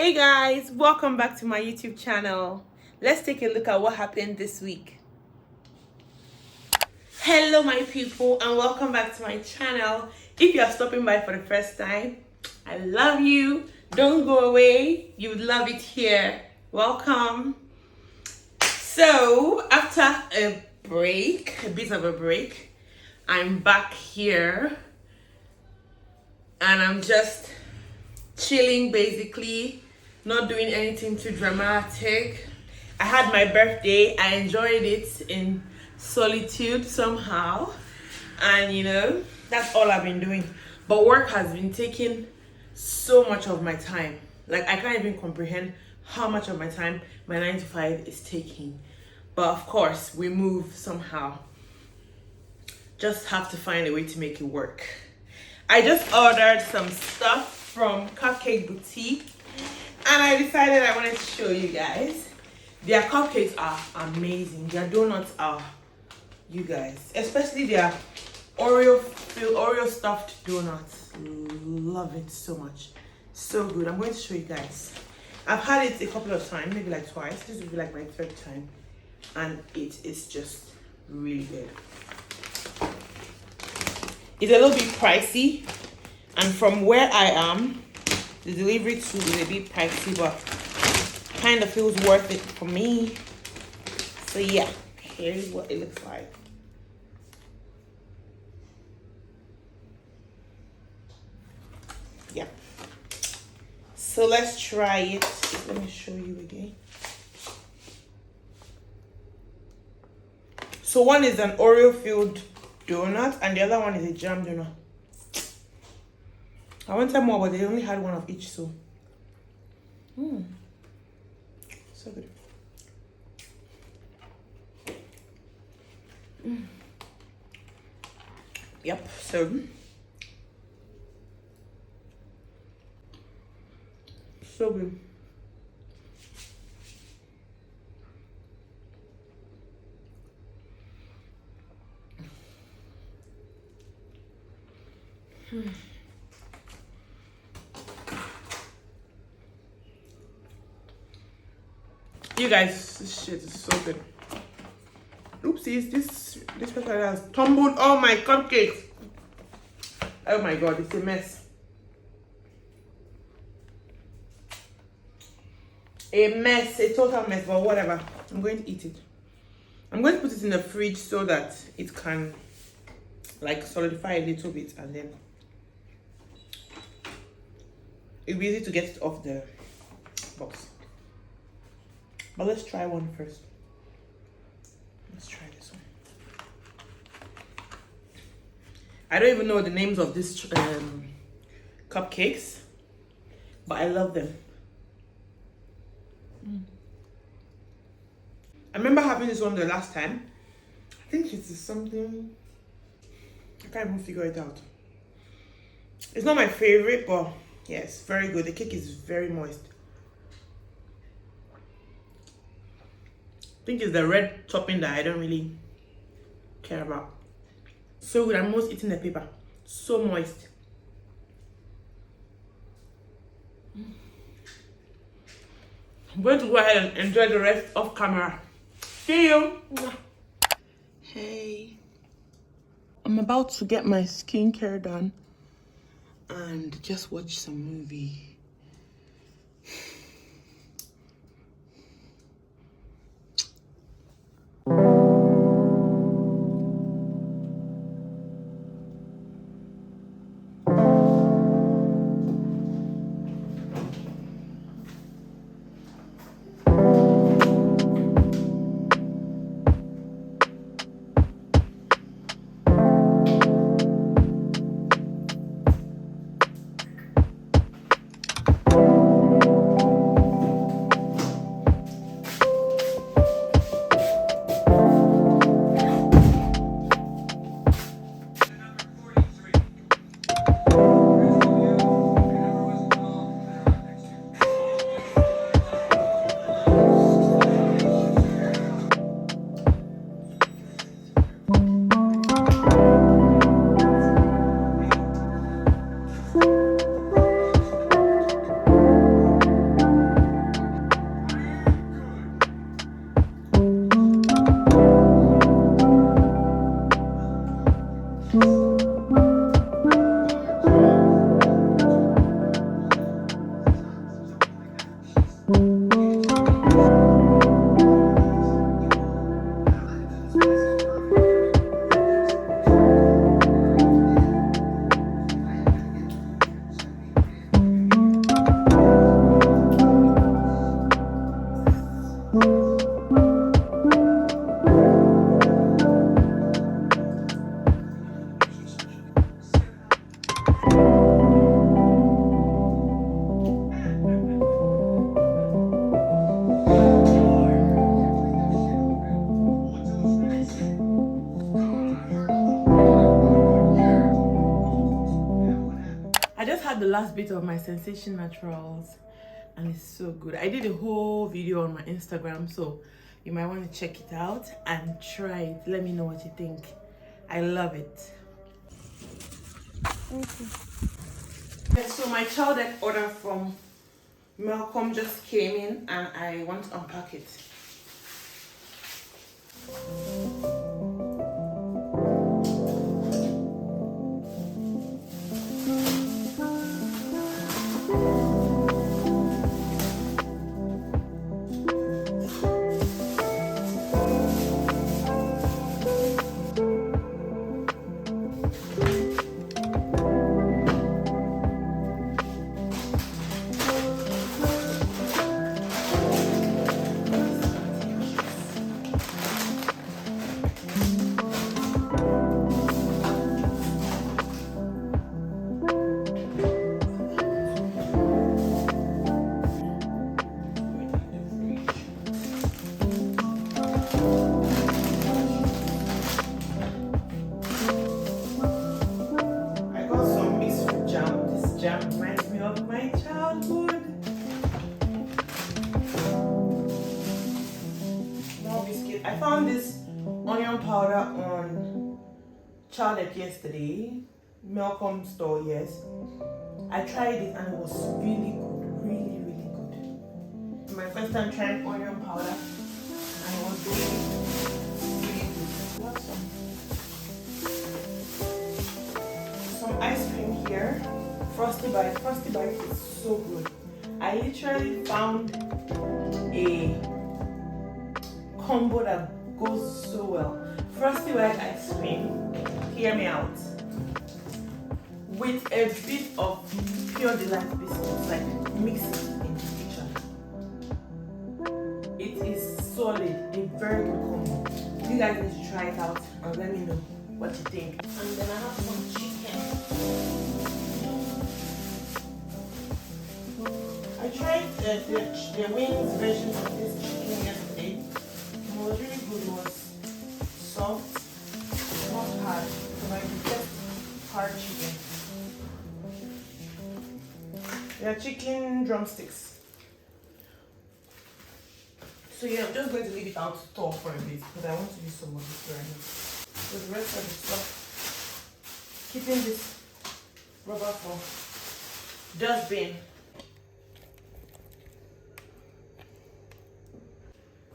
Hey guys, welcome back to my YouTube channel. Let's take a look at what happened this week. Hello my people and welcome back to my channel. If you are stopping by for the first time, I love you. Don't go away. You would love it here. Welcome. So after a bit of a break, I'm back here and I'm just chilling, basically not doing anything too dramatic. I had my birthday. I enjoyed it in solitude somehow, and you know, that's all I've been doing. But work has been taking so much of my time. Like, I can't even comprehend how much of my time my 9 to 5 is taking. But of course, we move somehow. Just have to find a way to make it work. I just ordered some stuff from Cupcake Boutique and I decided I wanted to show you guys. Their cupcakes are amazing. Their donuts are, you guys, especially their Oreo stuffed donuts. Love it so much. So good. I'm going to show you guys. I've had it a couple of times, maybe like twice. This will be like my third time. And it is just really good. It's a little bit pricey. And from where I am, the delivery too is a bit pricey, but kind of feels worth it for me. So yeah, here's what it looks like. Yeah. So let's try it. Let me show you again. So one is an Oreo filled donut and the other one is a jam donut. I wanted more, but they only had one of each, so. So good. Yep, so. So good. You guys, this shit is so good. Oopsies, this person has tumbled all my cupcakes. Oh my god, it's a mess. A mess, a total mess, but whatever. I'm going to eat it. I'm going to put it in the fridge so that it can like solidify a little bit and then it'll be easy to get it off the box. But let's try one first. Let's try this one. I don't even know the names of these cupcakes, but I love them. I remember having this one the last time. I think it is something, I can't even figure it out. It's not my favorite, but yeah, it's very good. The cake is very moist. I think it's the red topping that I don't really care about. So good. I'm almost eating the paper. So moist. I'm going to go ahead and enjoy the rest off camera. See you. Hey. I'm about to get my skincare done and just watch some movie. just had the last bit of my Sensation Naturals and it's so good. I did a whole video on my Instagram, so you might want to check it out and try it. Let me know what you think. I love it. Okay. So my child order from Malcolm just came in and I want to unpack it. I found this onion powder on Charlotte yesterday, Malcolm store, yes. I tried it and it was really good, really good. My first time trying onion powder and it was really good. Some ice cream here, Frosty Bite. Frosty Bite is so good. I literally found a combo that goes so well. Frosty white ice cream, hear me out, with a bit of Pure Delight biscuits, like mix it in the kitchen. It is solid, a very good combo. You guys need to try it out and let me know what you think. And then I have some chicken. I tried the wings version of this chicken yesterday. It was really good. It was soft, not hard. So I prefer hard chicken. They are chicken drumsticks. So yeah, I'm just going to leave it out to thaw for a bit because I want to use some of this right now. So the rest of the stuff, keeping this rubber for dustbin.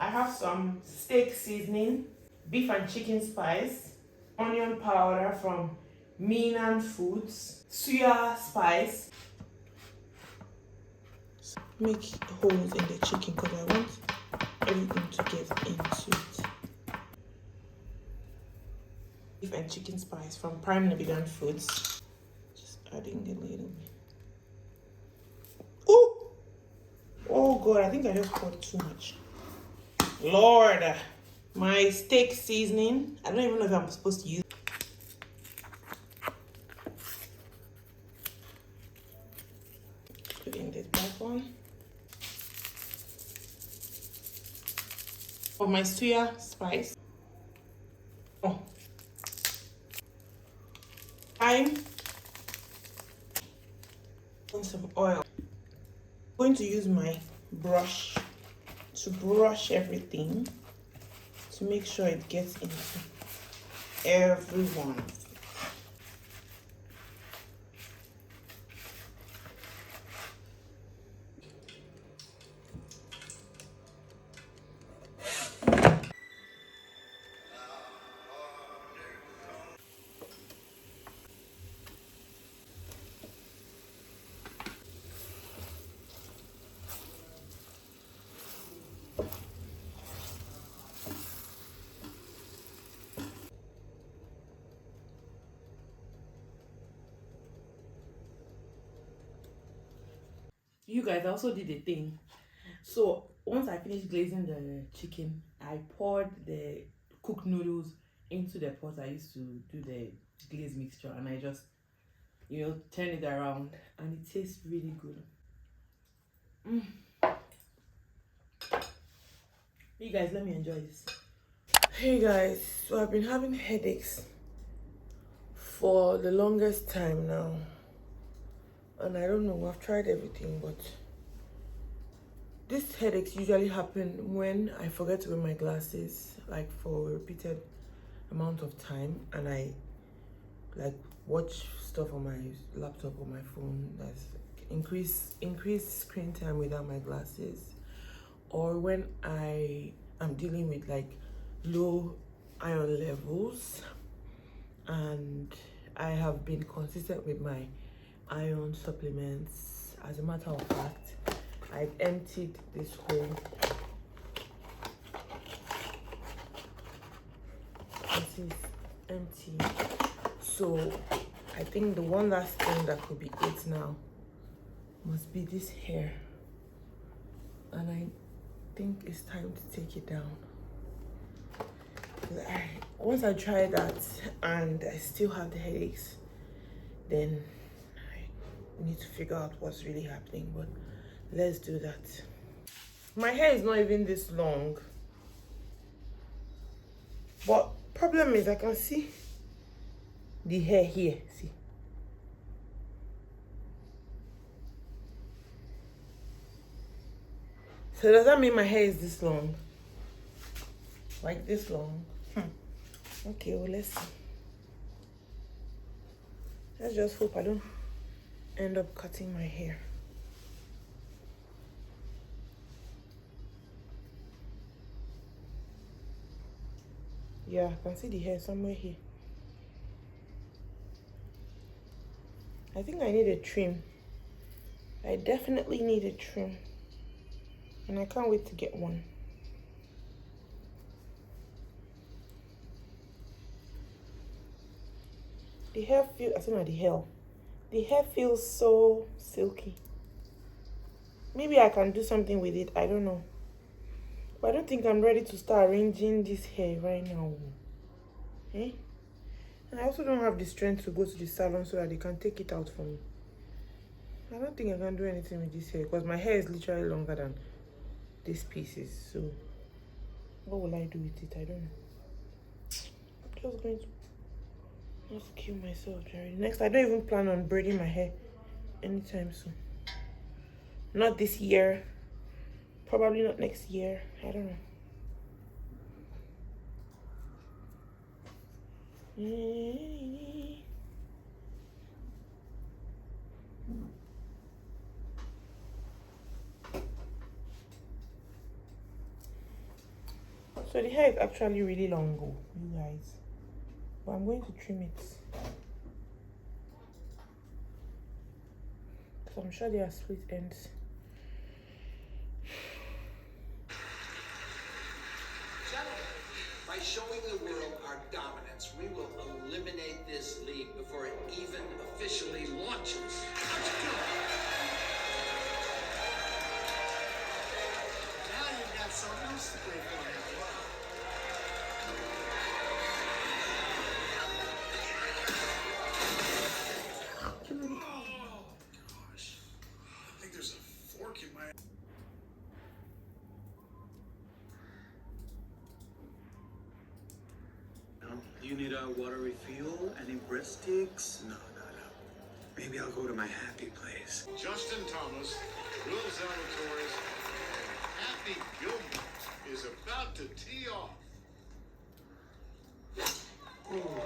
I have some steak seasoning, beef and chicken spice, onion powder from Minan Foods, suya spice. Make holes in the chicken because I want everything to get into it. Beef and chicken spice from Prime Namibian Foods. Just adding a little bit. Oh! Oh god, I think I just poured too much. Lord, my steak seasoning. I don't even know if I'm supposed to use. Putting this back on. Of my suya spice. Oh. I'm and some oil. I'm going to use my brush to brush everything to make sure it gets into every one. You guys, I also did a thing. So once I finished glazing the chicken, I poured the cooked noodles into the pot I used to do the glaze mixture, and I just, you know, turn it around, and it tastes really good. You guys, let me enjoy this. Hey guys, so I've been having headaches for the longest time now. And I don't know, I've tried everything, but these headaches usually happen when I forget to wear my glasses, like for a repeated amount of time, and I like watch stuff on my laptop or my phone that's increase screen time without my glasses, or when I am dealing with like low iron levels, and I have been consistent with my iron supplements. As a matter of fact, I've emptied this whole, this is empty. So I think the one last thing that could be it now must be this hair, and I think it's time to take it down. Once I try that and I still have the headaches, then I need to figure out what's really happening, but let's do that. My hair is not even this long, but problem is I can see the hair here, see. So does that mean my hair is this long? Like this long? Okay, well, let's see. Let's just hope I don't end up cutting my hair. Yeah, I can see the hair somewhere here. I think I need a trim. I definitely need a trim. And I can't wait to get one. The hair feels, I think the hair feels so silky. Maybe I can do something with it, I don't know. But I don't think I'm ready to start arranging this hair right now. Eh? And I also don't have the strength to go to the salon so that they can take it out for me. I don't think I can do anything with this hair because my hair is literally longer than these pieces. So what will I do with it? I don't know. I'm just going to just kill myself, Jerry. Next, I don't even plan on braiding my hair anytime soon. Not this year. Probably not next year. I don't know. So the hair is actually really long, you guys. But I'm going to trim it. Because I'm sure they are split ends. By showing the world our dominance, we will eliminate this league before it even officially launches. Now you've got something else to play for. Oh, gosh. I think there's a fork in my... You need a water refill? Any breadsticks? No. Maybe I'll go to my happy place. Justin Thomas, Will Zalatoris, and Happy Gilmore is about to tee off. Ooh.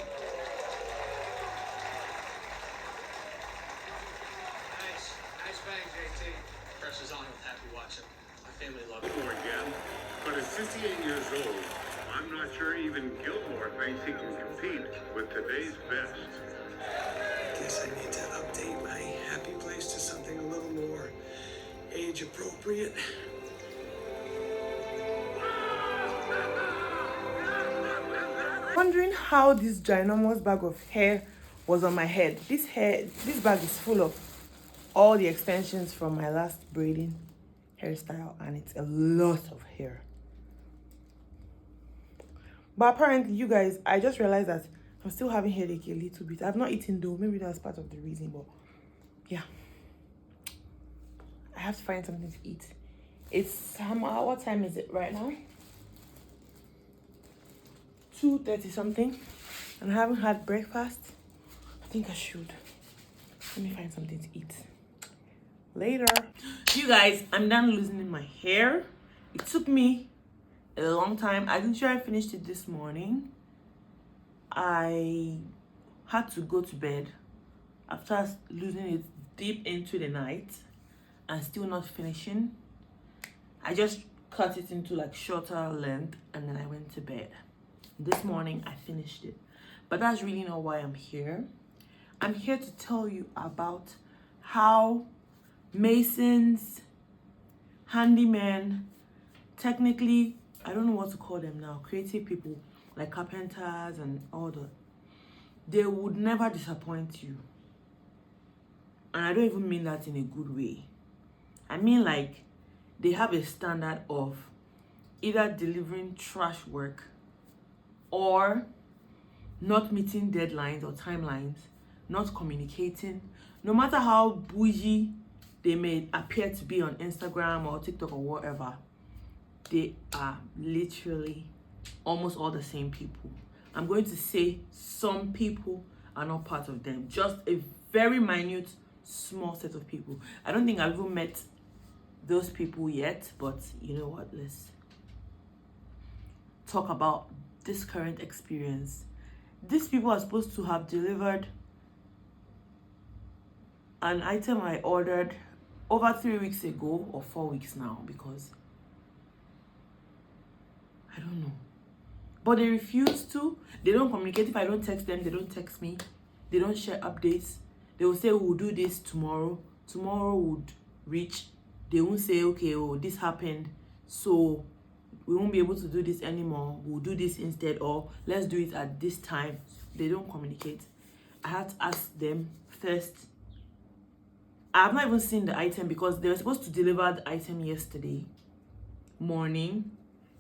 Nice bang, JT. Pressure's on with Happy watching. My family loves it. Again, but at 58 years old, I'm not sure even Gilmore thinks he can compete with today's best. Guess I need to update my happy place to something a little more age appropriate. Wondering how this ginormous bag of hair was on my head. This bag is full of all the extensions from my last braiding hairstyle, and it's a lot of hair. But apparently, you guys, I just realized that I'm still having headache a little bit. I've not eaten though. Maybe that's part of the reason, but yeah. I have to find something to eat. It's, what time is it right now? 2:30 something. And I haven't had breakfast. I think I should. Let me find something to eat. later. You guys, I'm done losing my hair. It took me a long time. I literally finished it this morning. I had to go to bed after losing it deep into the night and still not finishing. I just cut it into like shorter length and then I went to bed. This morning I finished it, but that's really not why I'm here. I'm here to tell you about how masons, handymen, technically, I don't know what to call them now, creative people like carpenters and all that, they would never disappoint you. And I don't even mean that in a good way. I mean like they have a standard of either delivering trash work or not meeting deadlines or timelines, not communicating. No matter how bougie they may appear to be on Instagram or TikTok or whatever, they are literally almost all the same people. I'm going to say some people are not part of them. Just a very minute, small set of people. I don't think I've even met those people yet, but you know what? Let's talk about this current experience. These people are supposed to have delivered an item I ordered over 3 weeks ago or 4 weeks now, because I don't know. But they refuse to. They don't communicate. If I don't text them, they don't text me. They don't share updates. They will say, we'll do this tomorrow. Tomorrow would reach. They won't say, okay, oh, this happened, so we won't be able to do this anymore. We'll do this instead, or let's do it at this time. They don't communicate. I had to ask them first. I have not even seen the item because they were supposed to deliver the item yesterday morning.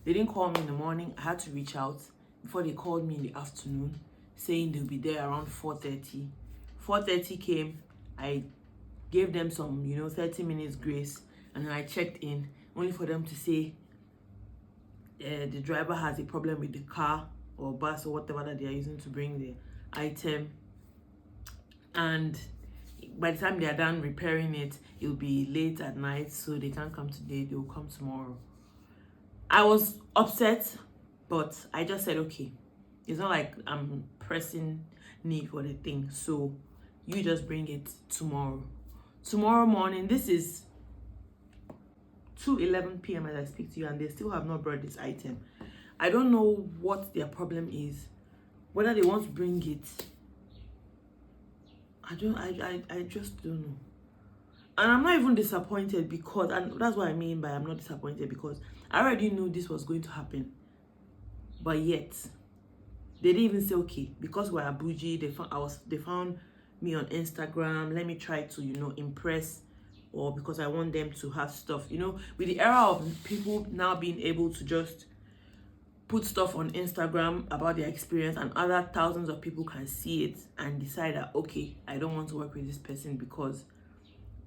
They didn't call me in the morning. I had to reach out before they called me in the afternoon saying they'll be there around 4:30. 4:30 came. I gave them some, 30 minutes grace, and then I checked in only for them to say the driver has a problem with the car or bus or whatever that they are using to bring the item, and by the time they are done repairing it, it'll be late at night, so they can't come today. They'll come tomorrow. I was upset, but I just said, okay, it's not like I'm pressing need for the thing, so you just bring it tomorrow. Tomorrow morning, this is 2:11 p.m. as I speak to you, and they still have not brought this item. I don't know what their problem is, whether they want to bring it. I just don't know. And I'm not even disappointed because, and that's what I mean by I'm not disappointed, because I already knew this was going to happen. But yet, they didn't even say, okay, because we're a bougie, they found me on Instagram, let me try to, impress, or because I want them to have stuff. With the era of people now being able to just put stuff on Instagram about their experience, and other thousands of people can see it and decide that, okay, I don't want to work with this person because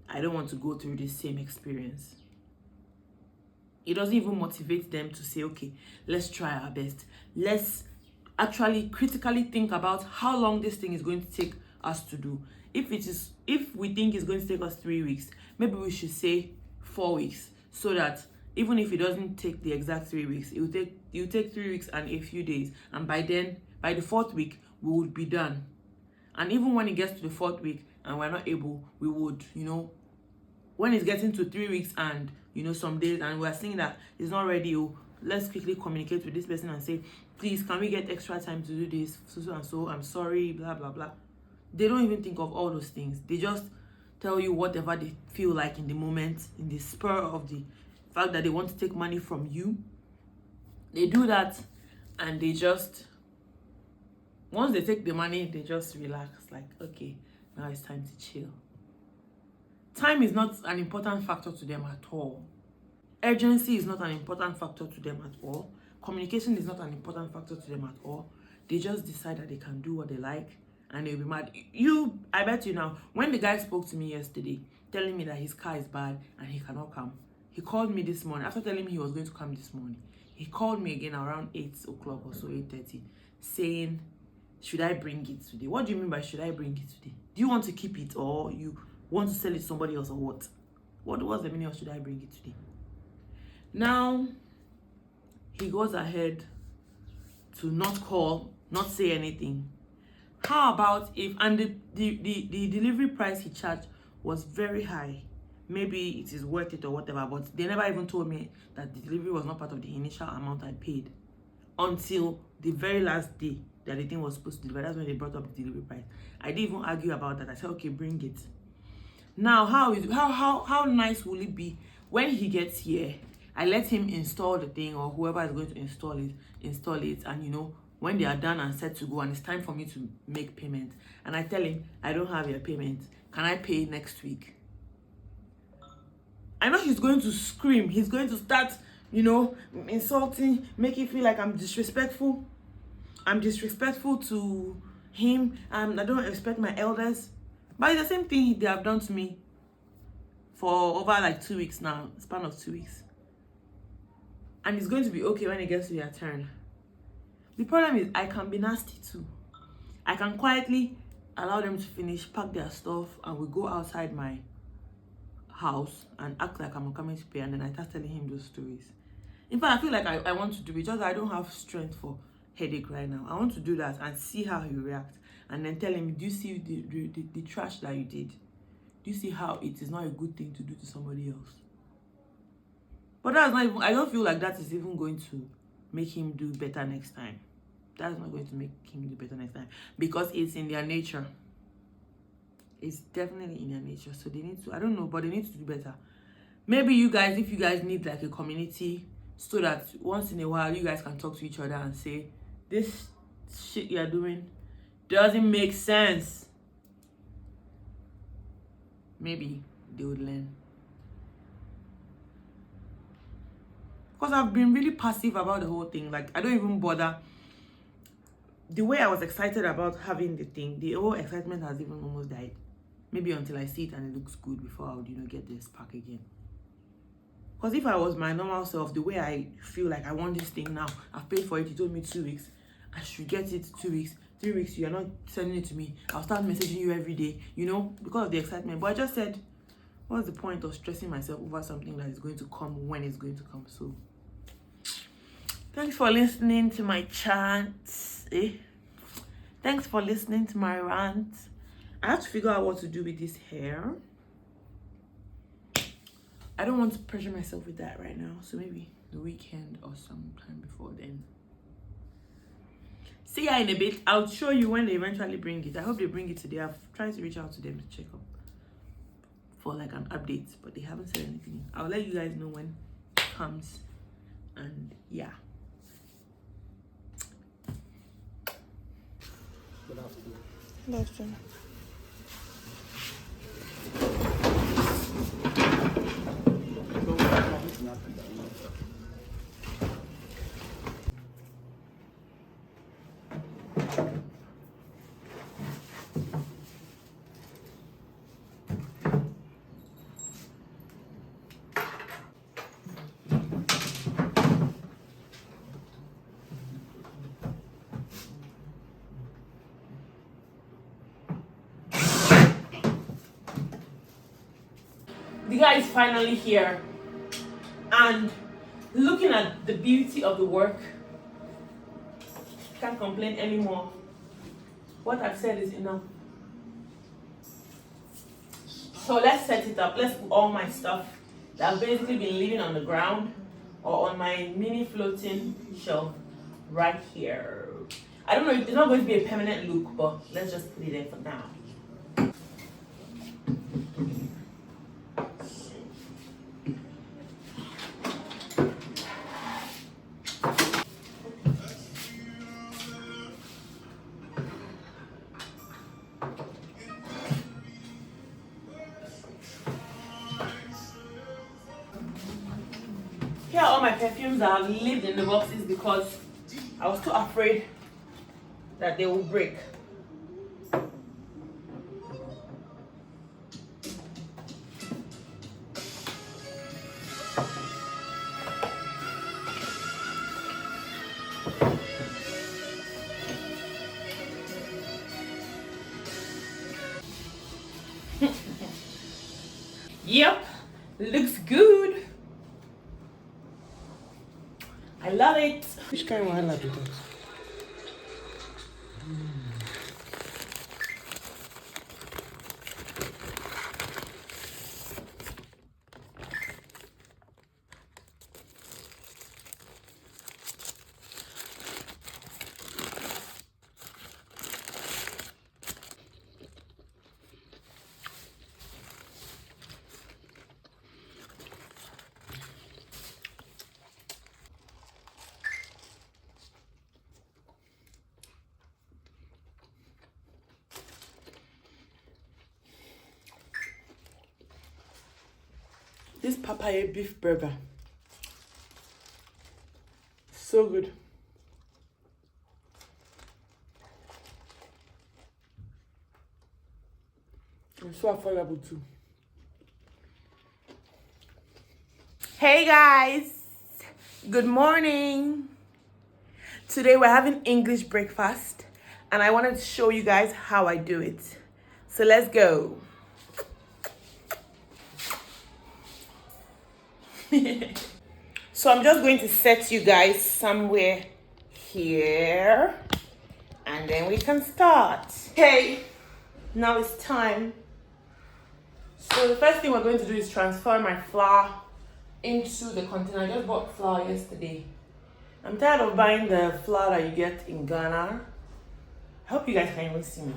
I don't want to go through this same experience. It doesn't even motivate them to say, okay, let's try our best. Let's actually critically think about how long this thing is going to take us to do. If we think it's going to take us 3 weeks, maybe we should say 4 weeks, so that even if it doesn't take the exact 3 weeks, it will take 3 weeks and a few days, and by the 4th week we would be done. And even when it gets to the 4th week and we're not able, we would, when it's getting to 3 weeks and some days, and we're seeing that it's not ready, let's quickly communicate with this person and say, please, can we get extra time to do this, so and so, I'm sorry, blah blah blah. They don't even think of all those things. They just tell you whatever they feel like in the moment, in the spur of the fact that they want to take money from you. They do that, and they just, once they take the money, they just relax, like, okay, now it's time to chill. Time is not an important factor to them at all. Urgency is not an important factor to them at all. Communication is not an important factor to them at all. They just decide that they can do what they like, and they'll be mad. I bet you now, when the guy spoke to me yesterday, telling me that his car is bad and he cannot come, he called me this morning. After telling me he was going to come this morning, he called me again around 8 o'clock or so, 8:30, saying, should I bring it today? What do you mean by should I bring it today? Do you want to keep it, or you want to sell it to somebody else, or what? What was the meaning of should I bring it today? Now he goes ahead to not call, not say anything. How about if, and the delivery price he charged was very high. Maybe it is worth it or whatever, but they never even told me that the delivery was not part of the initial amount I paid until the very last day that the thing was supposed to deliver. That's when they brought up the delivery price. I didn't even argue about that. I said, okay, bring it. Now, how nice will it be when he gets here? I let him install the thing, or whoever is going to install it, and you know, when they are done and set to go and it's time for me to make payment, and I tell him, I don't have your payment, can I pay next week? I know he's going to scream. He's going to start, you know, insulting, make it feel like I'm disrespectful. I'm disrespectful to him, and I don't respect my elders. But it's the same thing they have done to me for over like 2 weeks now, span of 2 weeks. And it's going to be okay when it gets to their turn. The problem is I can be nasty too. I can quietly allow them to finish, pack their stuff, and we go outside my house and act like I'm coming to pay, and then I start telling him those stories. In fact, I feel like I want to do it, just I don't have strength for headache right now. I want to do that and see how he reacts, and then tell him, do you see the trash that you did? Do you see how it is not a good thing to do to somebody else? But that's not even, I don't feel like that is even going to make him do better next time. That's not going to make him do better next time, because it's in their nature. It's definitely in their nature. So they need to, I don't know, but they need to do better. Maybe you guys, if you guys need like a community, so that once in a while you guys can talk to each other and say, this shit you're doing doesn't make sense. Maybe they would learn. Because I've been really passive about the whole thing. Like, I don't even bother. The way I was excited about having the thing, the whole excitement has even almost died. Maybe until I see it and it looks good before I would, you know, get this pack again. Because if I was my normal self, the way I feel like I want this thing now, I've paid for it, you told me 2 weeks, I should get it 2 weeks, 3 weeks, you're not sending it to me, I'll start messaging you every day, you know, because of the excitement. But I just said, what's the point of stressing myself over something that is going to come when it's going to come? So, thanks for listening to my chants. Thanks for listening to my rant. I have to figure out what to do with this hair. I don't want to pressure myself with that right now. So maybe the weekend or sometime before then. See ya in a bit. I'll show you when they eventually bring it. I hope they bring it today. I've tried to reach out to them to check up for like an update, but they haven't said anything. I'll let you guys know when it comes. And yeah. Good afternoon. Good afternoon. The guy is finally here, and looking at the beauty of the work, can't complain anymore. What I've said is enough. So let's set it up. Let's put all my stuff that I've basically been leaving on the ground or on my mini floating shelf right here. I don't know if it's not going to be a permanent look, but let's just put it there for now. Here are all my perfumes that have lived in the boxes because I was too afraid that they will break. Yep, Looks good. I love it. Which kind of wahala be that? This papaya beef burger, so good. It's so affordable too. Hey guys, good morning. Today we're having English breakfast and I wanted to show you guys how I do it. So let's go. So I'm just going to set you guys somewhere here and then we can start. Okay, now it's time. So the first thing we're going to do is transfer my flour into the container. I just bought flour yesterday. I'm tired of buying the flour that you get in Ghana. I hope you guys can even see me.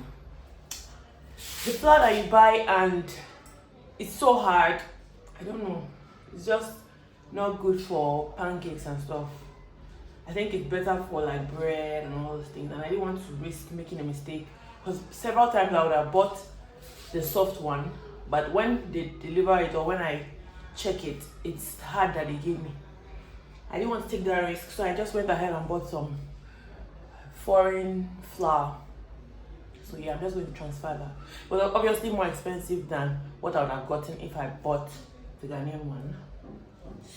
The flour that you buy and it's so hard. I don't know. It's just not good for pancakes and stuff. I think it's better for like bread and all those things. And I didn't want to risk making a mistake because several times I would have bought the soft one, but when they deliver it or when I check it, it's hard that they gave me. I didn't want to take that risk, so I just went ahead and bought some foreign flour. So yeah, I'm just going to transfer that. But obviously more expensive than what I would have gotten if I bought the Ghanaian one.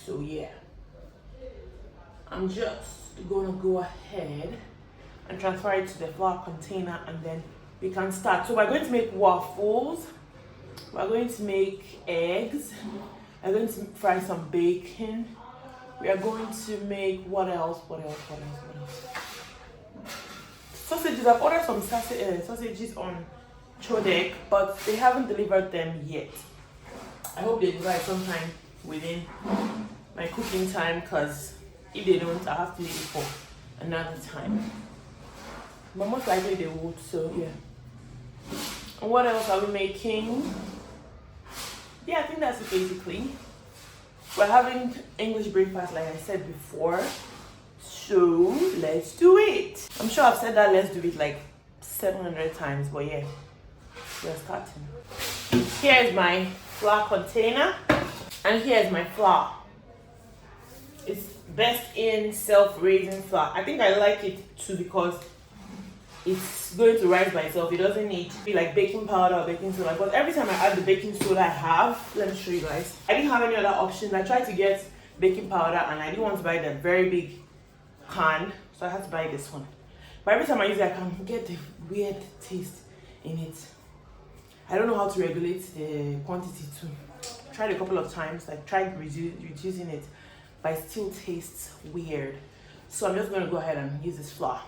So yeah, I'm just gonna go ahead and transfer it to the flour container and then we can start. So we're going to make waffles, we're going to make eggs, we're going to fry some bacon, we are going to make what else? Sausages. I've ordered some sausages on Chodek, but they haven't delivered them yet. I hope they deliver it sometime within my cooking time, because if they don't, I have to leave it for another time. But most likely they would, so yeah. And what else are we making? Yeah, I think that's it basically. We're having English breakfast like I said before. So let's do it. I'm sure I've said that let's do it like 700 times, but yeah, we're starting. Here is my flour container and here's my flour. It's best in self-raising flour. I think I like it too because it's going to rise by itself. It doesn't need to be like baking powder or baking soda, because every time I add the baking soda I have, let me show you guys, I didn't have any other options. I tried to get baking powder and I didn't want to buy the very big can, so I had to buy this one. But every time I use it, I can get the weird taste in it. I don't know how to regulate the quantity too. Tried a couple of times, like tried reducing it, but it still tastes weird. So I'm just going to go ahead and use this flour.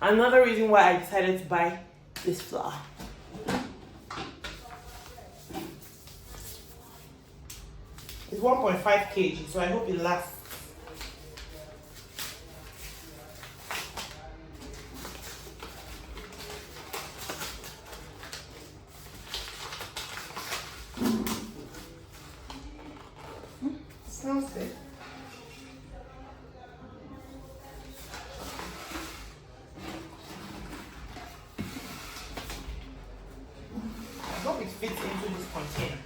Another reason why I decided to buy this flour. It's 1.5 kg, so I hope it lasts. Smells good. I hope it fits into this container.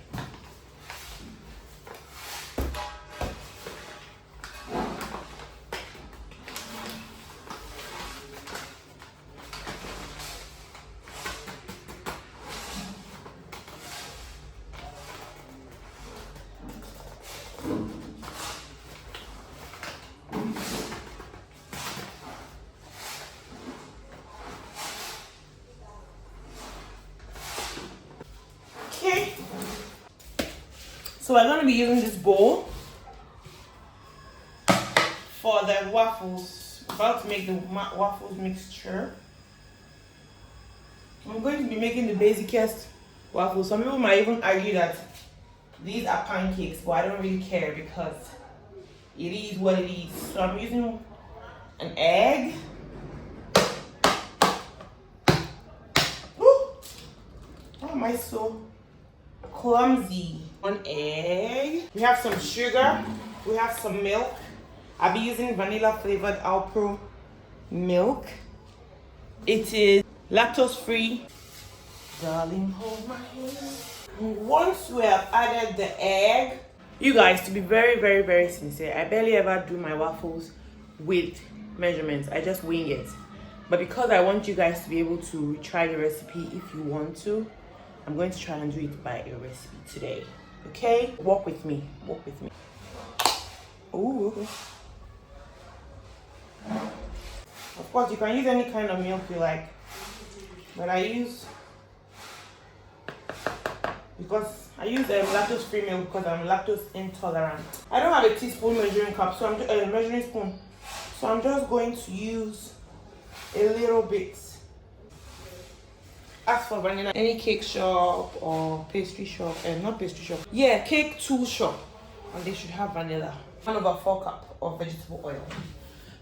So we're going to be using this bowl for the waffles. About to make the waffles mixture. I'm going to be making the basicest waffles. Some people might even argue that these are pancakes, but I don't really care because it is what it is. So I'm using an egg. Ooh, why am I so clumsy? One egg. We have some sugar. We have some milk. I'll be using vanilla flavored Alpro milk. It is lactose free. Darling, hold my hand. Once we have added the egg, you guys, to be very, very, very sincere, I barely ever do my waffles with measurements. I just wing it. But because I want you guys to be able to try the recipe if you want to, I'm going to try and do it by a recipe today. Okay? Walk with me. Walk with me. Ooh. Of course, you can use any kind of milk you like. But I use lactose-free milk because I'm lactose intolerant. I don't have a teaspoon measuring cup, so I'm just measuring spoon. So I'm just going to use a little bit. Ask for vanilla. Any cake shop or pastry shop, not pastry shop. Yeah, cake tool shop, and they should have vanilla. 1/4 cup of vegetable oil.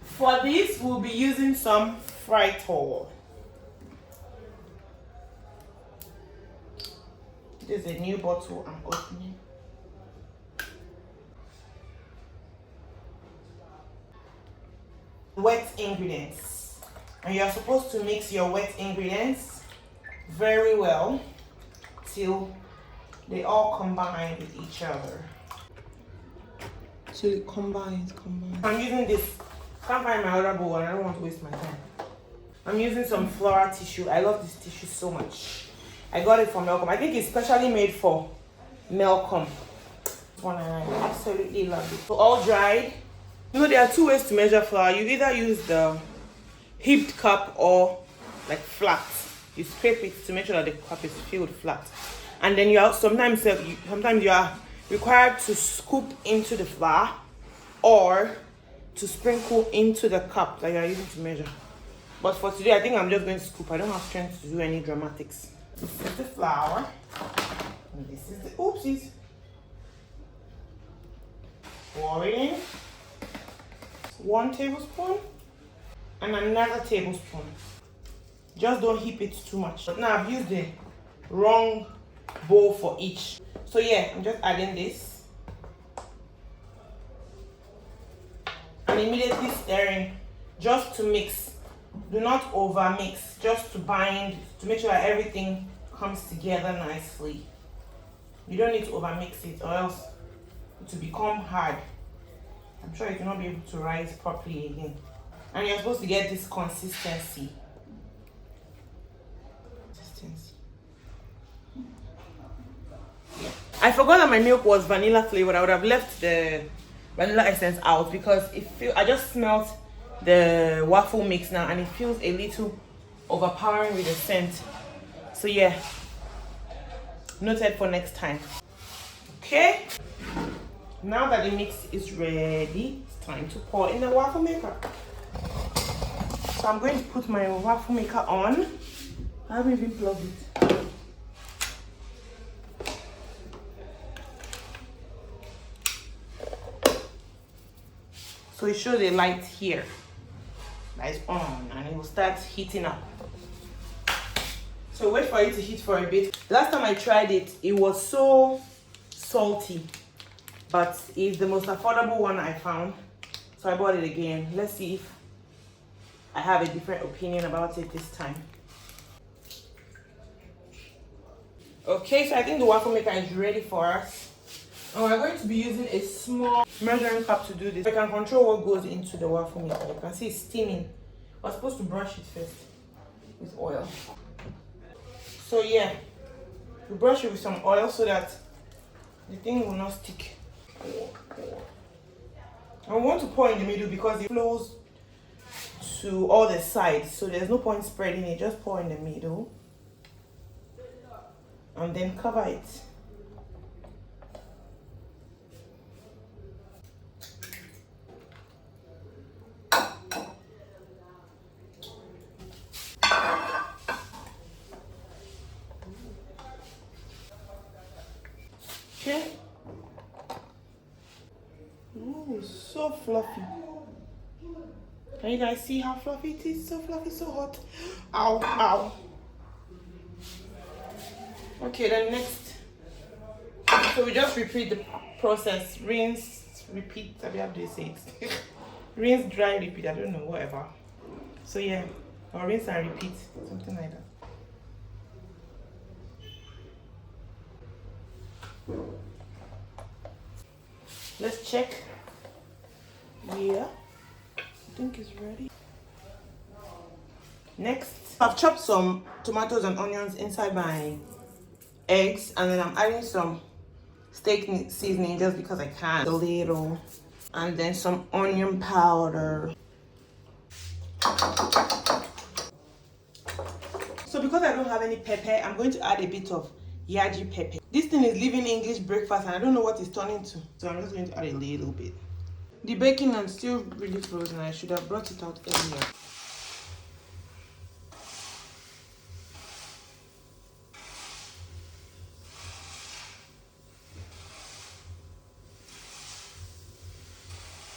For this, we'll be using some Frytol. This is a new bottle I'm opening. Wet ingredients. And you're supposed to mix your wet ingredients very well till they all combine with each other. Till it combines. I'm using this. Can't find my other bowl and I don't want to waste my time. I'm using some floral tissue. I love this tissue so much. I got it from Malcolm. I think it's specially made for Malcolm. One and I absolutely love it. So all dried. You know, there are 2 ways to measure flour. You either use the heaped cup or like flat. You scrape it to make sure that the cup is filled flat. And then sometimes you are required to scoop into the flour or to sprinkle into the cup that you are using to measure. But for today, I think I'm just going to scoop. I don't have strength to do any dramatics. This is the flour. And this is the oopsies. Pour it in. 1 tablespoon. And another tablespoon. Just don't heap it too much. But now I've used the wrong bowl for each. So yeah, I'm just adding this. And immediately stirring just to mix. Do not over mix, just to bind, to make sure that everything comes together nicely. You don't need to over mix it or else it will become hard. I'm sure you will not be able to rise properly again. And you're supposed to get this consistency. I forgot that my milk was vanilla flavored. I would have left the vanilla essence out because I just smelled the waffle mix now and it feels a little overpowering with the scent. So yeah, noted for next time. Okay, now that the mix is ready, it's time to pour in the waffle maker. So I'm going to put my waffle maker on. I haven't even plugged it. So it shows a light here that is on and it will start heating up. So wait for it to heat for a bit. Last time I tried it, it was so salty, but it's the most affordable one I found. So I bought it again. Let's see if I have a different opinion about it this time. Okay, so I think the waffle maker is ready for us. And we're going to be using a small measuring cup to do this. I can control what goes into the waffle maker. You can see it's steaming. I was supposed to brush it first with oil. So yeah, we brush it with some oil so that the thing will not stick. I want to pour in the middle because it flows to all the sides. So there's no point spreading it. Just pour in the middle. And then cover it. Okay. Ooh, so fluffy. Can you guys see how fluffy it is? So fluffy, so hot. Ow, ow. Okay, then next. So we just repeat the process. Rinse, repeat. I mean, how do you say it? Rinse, dry, repeat. I don't know, whatever. So yeah, or rinse and repeat. Something like that. Let's check. Yeah, I think it's ready. Next, I've chopped some tomatoes and onions inside my eggs, and then I'm adding some steak seasoning just because I can. A little, and then some onion powder. So because I don't have any pepper, I'm going to add a bit of yaji pepper. This thing is leaving English breakfast and I don't know what it's turning to. So I'm just going to add a little bit. The bacon is still really frozen. I should have brought it out earlier.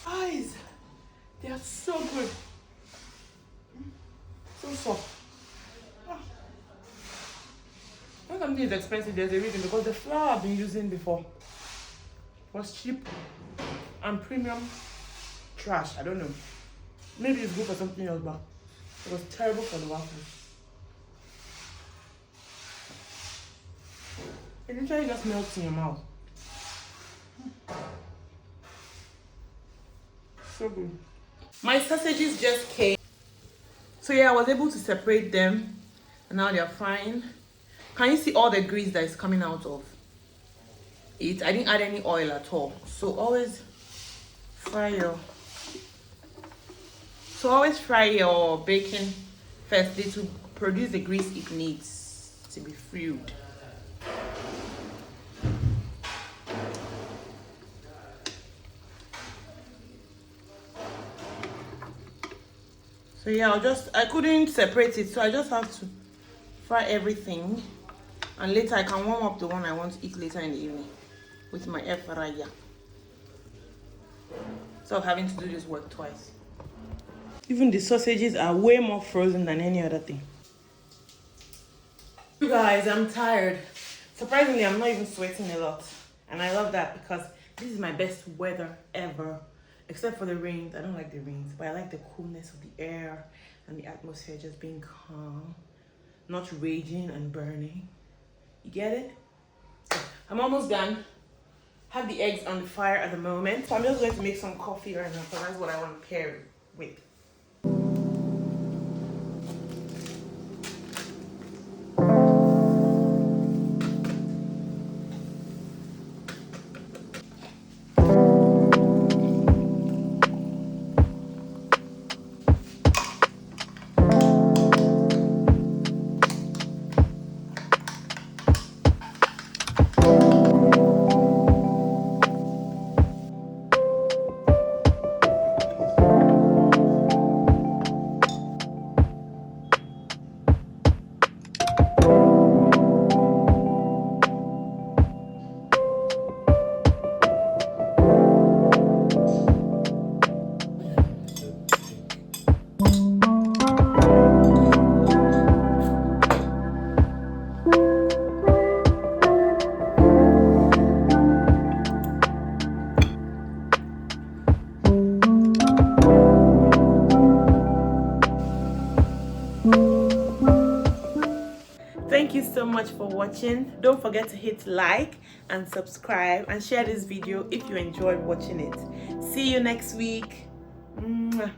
Guys, they are so good. So soft. When something is expensive, there's a reason, because the flour I've been using before was cheap and premium trash. I don't know. Maybe it's good for something else, but it was terrible for the waffles. It literally just melts in your mouth. So good. My sausages just came. So yeah, I was able to separate them and now they're fine. Can you see all the grease that is coming out of it? I didn't add any oil at all. So always fry your bacon firstly to produce the grease it needs to be freed. So yeah, I couldn't separate it, so I just have to fry everything, and later I can warm up the one I want to eat later in the evening with my air fryer. So I'm having to do this work twice. Even the sausages are way more frozen than any other thing. You guys, I'm tired. Surprisingly, I'm not even sweating a lot, and I love that because this is my best weather ever. Except for the rains. I don't like the rains, but I like the coolness of the air and the atmosphere just being calm, not raging and burning. You get it? I'm almost done. Have the eggs on the fire at the moment. So I'm just going to make some coffee right now because that's what I want to pair it with. Thank you so much for watching. Don't forget to hit like and subscribe and share this video if you enjoyed watching it. See you next week. Mwah.